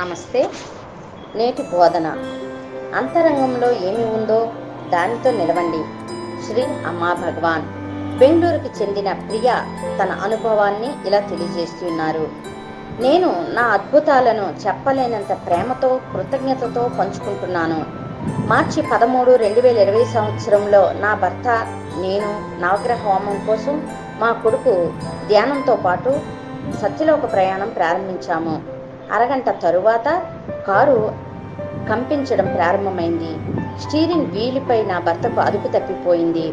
నమస్తే. నేటి బోధన. అంతరంగంలో ఏమి ఉందో దానితో నిలవండి. శ్రీ అమ్మా భగవాన్. బెంగళూరుకు చెందిన ప్రియ తన అనుభవాన్ని ఇలా తెలియజేస్తున్నారు. నేను నా అద్భుతాలను చెప్పలేనంత ప్రేమతో, కృతజ్ఞతతో పంచుకుంటున్నాను. మార్చి 13, 2020 సంవత్సరంలో నా భర్త, నేను నవగ్రహ హోమం కోసం మా కొడుకు ధ్యానంతో పాటు సత్యలోక ప్రయాణం ప్రారంభించాము. అరగంట తరువాత కారు కంపించడం ప్రారంభమైంది. స్టీరింగ్ వీలుపై నా భర్తకు అదుపు తప్పిపోయింది.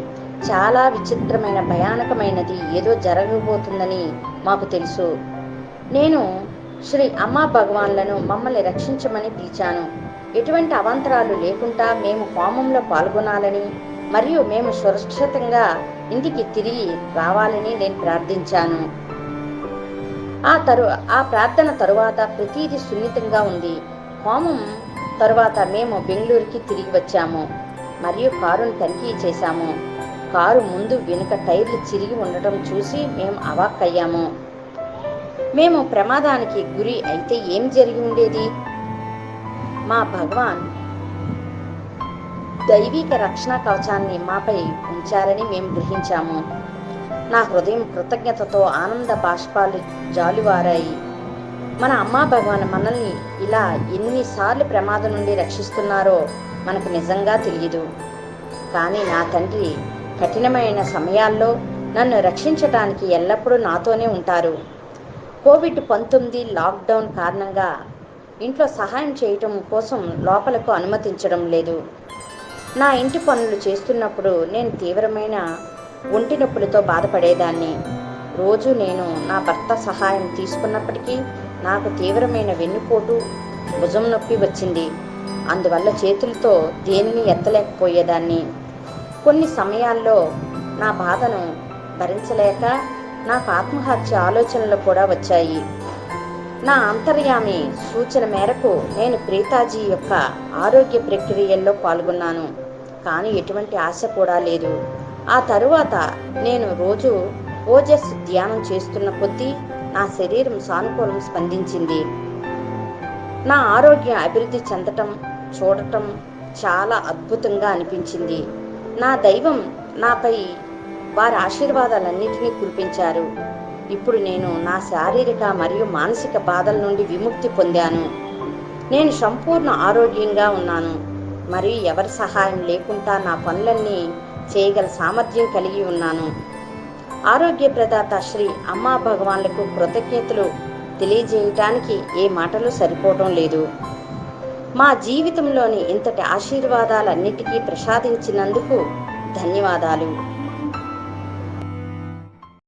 చాలా విచిత్రమైన, భయానకమైనది ఏదో జరగబోతుందని మాకు తెలుసు. నేను శ్రీ అమ్మా భగవాన్లను మమ్మల్ని రక్షించమని పిలిచాను. ఎటువంటి అవాంతరాలు లేకుండా మేము హోమంలో పాల్గొనాలని మరియు మేము సురక్షితంగా ఇంటికి తిరిగి రావాలని నేను ప్రార్థించాను. ఆ ప్రార్థన తరువాత ప్రతిదీ సున్నితంగా ఉంది. హోమం తరువాత మేము బెంగళూరుకి తిరిగి వచ్చాము మరియు కారును తనిఖీ చేశాము. కారు ముందు వెనుక టైర్లు చిరిగి ఉండటం చూసి మేము అవాక్కయ్యాము. మేము ప్రమాదానికి గురి అయితే ఏం జరిగి ఉండేది? మా భగవాన్ దైవిక రక్షణ కవచాన్ని మాపై ఉంచారని మేము గ్రహించాము. నా హృదయం కృతజ్ఞతతో ఆనంద బాష్పాలు జాలువారాయి. మన అమ్మా భగవాన్ మనల్ని ఇలా ఎన్నిసార్లు ప్రమాదం నుండి రక్షిస్తున్నారో మనకు నిజంగా తెలియదు. కానీ నా తండ్రి కఠినమైన సమయాల్లో నన్ను రక్షించడానికి ఎల్లప్పుడూ నాతోనే ఉంటారు. కోవిడ్-19 లాక్డౌన్ కారణంగా ఇంట్లో సహాయం చేయటం కోసం లోపలకు అనుమతించడం లేదు. నా ఇంటి పనులు చేస్తున్నప్పుడు నేను తీవ్రమైన ఒంటి నొప్పులతో బాధపడేదాన్ని. రోజు నేను నా భర్త సహాయం తీసుకున్నప్పటికీ నాకు తీవ్రమైన వెన్నుపోటు, భుజం నొప్పి వచ్చింది. అందువల్ల చేతులతో దేనిని ఎత్తలేకపోయేదాన్ని. కొన్ని సమయాల్లో నా బాధను భరించలేక నాకు ఆత్మహత్య ఆలోచనలు కూడా వచ్చాయి. నా అంతర్యామి సూచన మేరకు నేను ప్రీతాజీ యొక్క ఆరోగ్య ప్రక్రియల్లో పాల్గొన్నాను. కానీ ఎటువంటి ఆశ కూడా లేదు. ఆ తరువాత నేను రోజు ఓజస్ ధ్యానం చేస్తున్న కొద్దీ నా శరీరం సానుకూలం స్పందించింది. నా ఆరోగ్యం అభివృద్ధి చెందటం చూడటం చాలా అద్భుతంగా అనిపించింది. నా దైవం నాపై వారి ఆశీర్వాదాలన్నింటినీ కురిపించారు. ఇప్పుడు నేను నా శారీరక మరియు మానసిక బాధల నుండి విముక్తి పొందాను. నేను సంపూర్ణ ఆరోగ్యంగా ఉన్నాను మరియు ఎవరి సహాయం లేకుండా నా పనులన్నీ చేయగల సామర్థ్యం కలిగి ఉన్నాను. ఆరోగ్య ప్రదాత శ్రీ అమ్మా భగవాన్లకు కృతజ్ఞతలు తెలియజేయటానికి ఏ మాటలు సరిపోవడం లేదు. మా జీవితంలోని ఇంతటి ఆశీర్వాదాలన్నిటికీ ప్రసాదించినందుకు ధన్యవాదాలు.